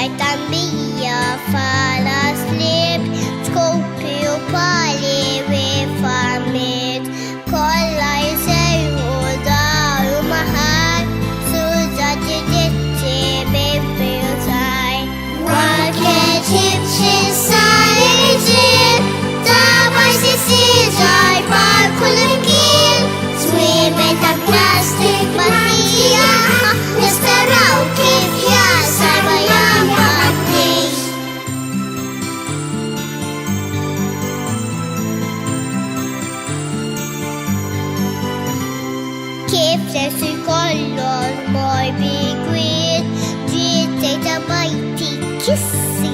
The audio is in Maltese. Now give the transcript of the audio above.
Shajtan bija falaslib, skopju pali vifamid, kolla jisejħu daru maħar, suza ġiġiċi bibi użaj. Walke ċibċin sariġin, tabar sisiġar bar kull imkien, zwibet ta' plastik batija, nistaraw kif jasar bajam għaddix. Kif sersu jkollu l-mor bi gwid, ġiet tejta bajti kissi